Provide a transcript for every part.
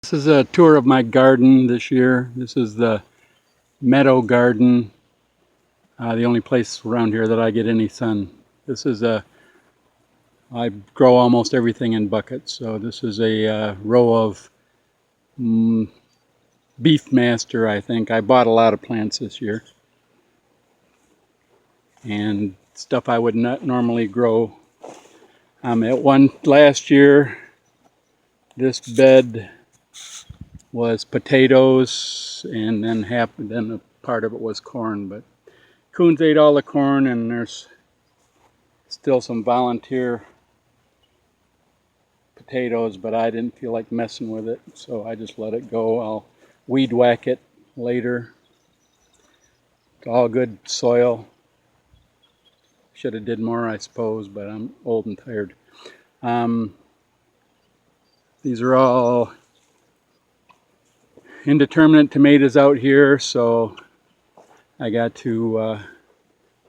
This is a tour of my garden this year. This is the meadow garden, the only place around here that I get any sun. I grow almost everything in buckets. So this is a row of mm, beef master, I think. I bought a lot of plants this year and stuff I would not normally grow. Last year, this bed was potatoes, and then a part of it was corn. But coons ate all the corn, and there's still some volunteer potatoes, but I didn't feel like messing with it, so I just let it go. I'll weed whack it later. It's all good soil. Should have did more, I suppose, but I'm old and tired. Um, these are all indeterminate tomatoes out here, so I got to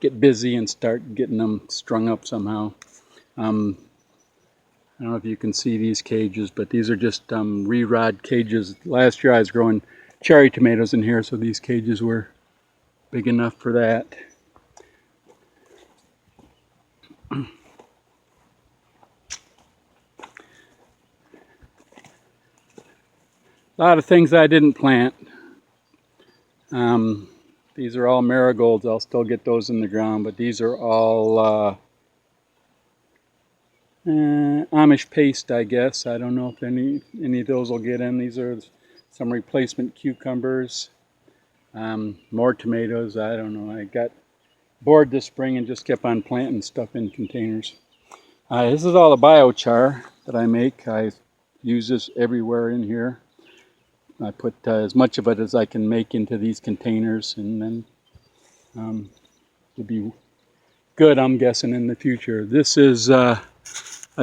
get busy and start getting them strung up somehow. I don't know if you can see these cages, but these are just re-rod cages. Last year I was growing cherry tomatoes in here, so these cages were big enough for that. A lot of things I didn't plant. These are all marigolds. I'll still get those in the ground, but these are all Amish paste, I guess. I don't know if any of those will get in. These are some replacement cucumbers. More tomatoes. I don't know. I got bored this spring and just kept on planting stuff in containers. This is all the biochar that I make. I use this everywhere in here. I put as much of it as I can make into these containers, and then it'll be good, I'm guessing, in the future. This is a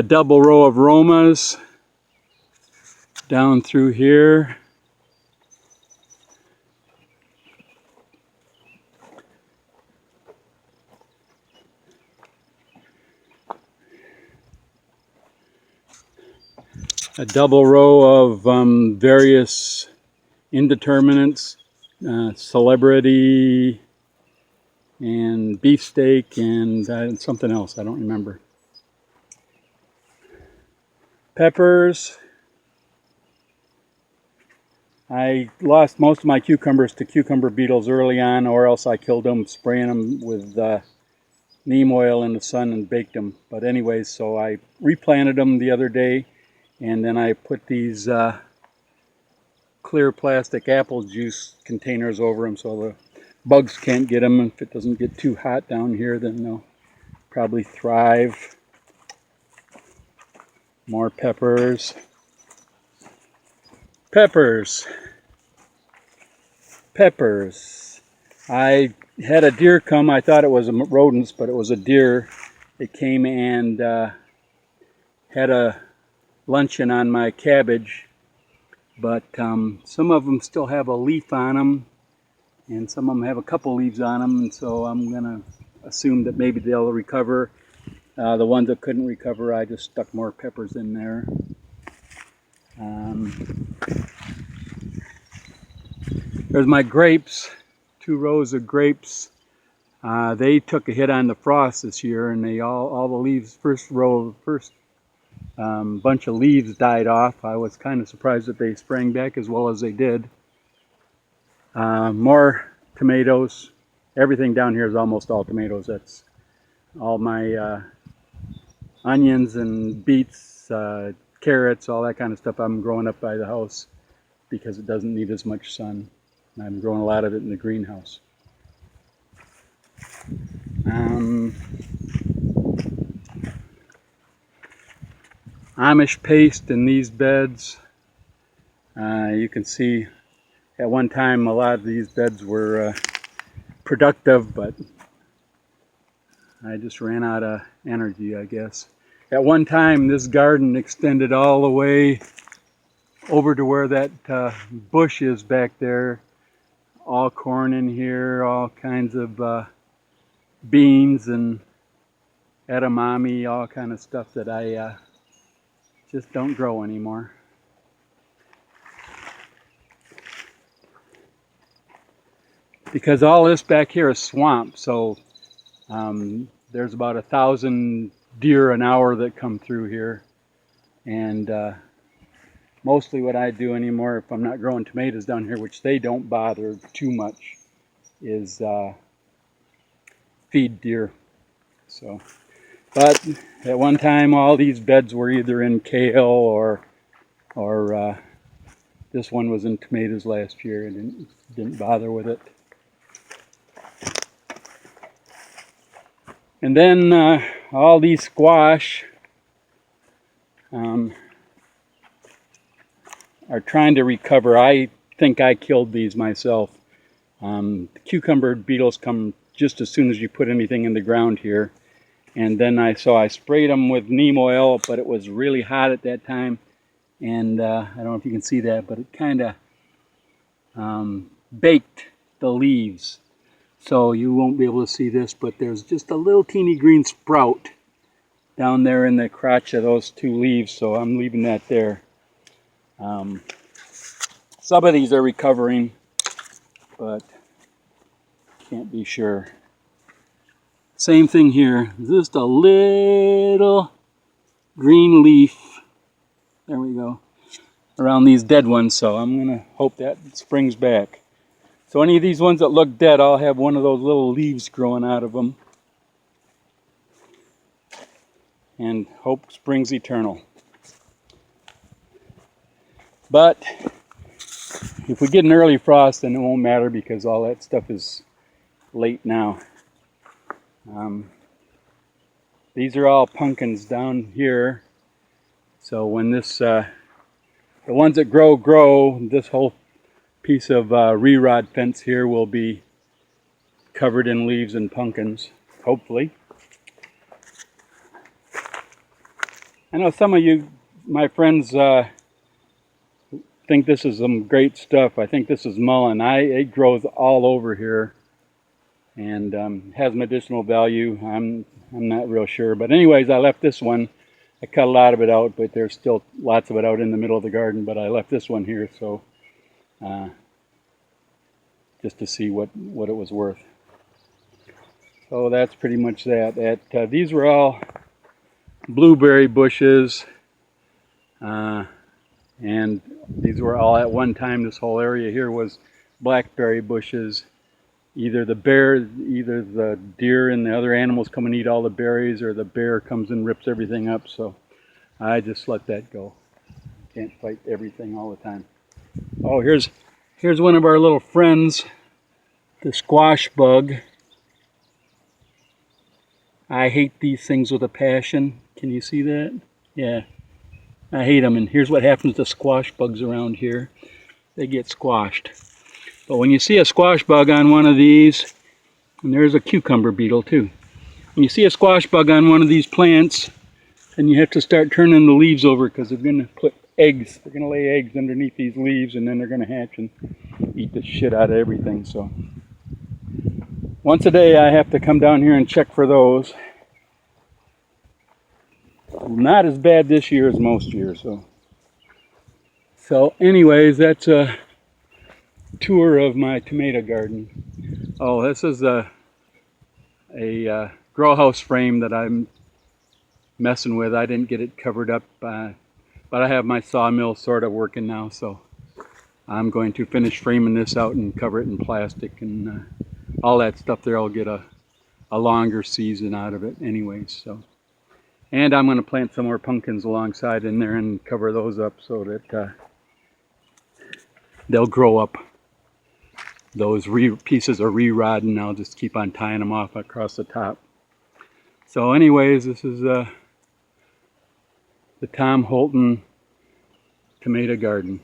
double row of Romas down through here. A double row of various indeterminates, celebrity and beefsteak and something else, I don't remember. Peppers. I lost most of my cucumbers to cucumber beetles early on, or else I killed them spraying them with neem oil in the sun and baked them. But anyways, so I replanted them the other day, and then I put these clear plastic apple juice containers over them so the bugs can't get them. If it doesn't get too hot down here, then they'll probably thrive. More peppers. Peppers. I had a deer come. I thought it was rodents, but it was a deer. It came and had a luncheon on my cabbage, but some of them still have a leaf on them, and some of them have a couple leaves on them, and so I'm going to assume that maybe they'll recover. The ones that couldn't recover, I just stuck more peppers in there. There's my grapes, 2 rows of grapes. They took a hit on the frost this year, and all the leaves, first bunch of leaves died off. I was kind of surprised that they sprang back as well as they did. More tomatoes. Everything down here is almost all tomatoes. That's all my onions and beets, carrots, all that kind of stuff I'm growing up by the house because it doesn't need as much sun. I'm growing a lot of it in the greenhouse. Amish paste in these beds. You can see at one time a lot of these beds were productive, but I just ran out of energy, I guess. At one time this garden extended all the way over to where that bush is back there. All corn in here, all kinds of beans and edamame, all kind of stuff that I just don't grow anymore. because all this back here is swamp. So there's about 1,000 deer an hour that come through here. And mostly what I do anymore, if I'm not growing tomatoes down here, which they don't bother too much, is feed deer. So, but at one time, all these beds were either in kale or this one was in tomatoes last year, and didn't bother with it. And then all these squash are trying to recover. I think I killed these myself. The cucumber beetles come just as soon as you put anything in the ground here. And then I sprayed them with neem oil, but it was really hot at that time. And I don't know if you can see that, but it kind of baked the leaves. So you won't be able to see this, but there's just a little teeny green sprout down there in the crotch of those two leaves. So I'm leaving that there. Some of these are recovering, but can't be sure. Same thing here, just a little green leaf, there we go, around these dead ones, so I'm gonna hope that springs back. So any of these ones that look dead, I'll have one of those little leaves growing out of them. And hope springs eternal. But if we get an early frost, then it won't matter because all that stuff is late now. These are all pumpkins down here. So when this, the ones that grow, this whole piece of re-rod fence here will be covered in leaves and pumpkins, hopefully. I know some of you, my friends, think this is some great stuff. I think this is mullein. It grows all over here and has medicinal value. I'm not real sure, but anyways, I left this one. I cut a lot of it out, but there's still lots of it out in the middle of the garden. But I left this one here, so just to see what it was worth. So that's pretty much that. These were all blueberry bushes, and these were all at one time. This whole area here was blackberry bushes. Either the deer and the other animals come and eat all the berries, or the bear comes and rips everything up. So I just let that go. Can't fight everything all the time. Oh, here's one of our little friends, the squash bug. I hate these things with a passion. Can you see that? Yeah, I hate them. And here's what happens to squash bugs around here. They get squashed. But when you see a squash bug on one of these, and there's a cucumber beetle too. When you see a squash bug on one of these plants, then you have to start turning the leaves over because they're going to put eggs. They're going to lay eggs underneath these leaves, and then they're going to hatch and eat the shit out of everything. So once a day I have to come down here and check for those. Not as bad this year as most years. So anyways, that's a tour of my tomato garden. Oh, this is a grow house frame that I'm messing with. I didn't get it covered up, but I have my sawmill sort of working now, so I'm going to finish framing this out and cover it in plastic, and all that stuff there. I'll get a longer season out of it anyways. So, and I'm going to plant some more pumpkins alongside in there and cover those up so that they'll grow up. Those pieces are re-rod, and I'll just keep on tying them off across the top. So anyways, this is the Tom Holton tomato garden.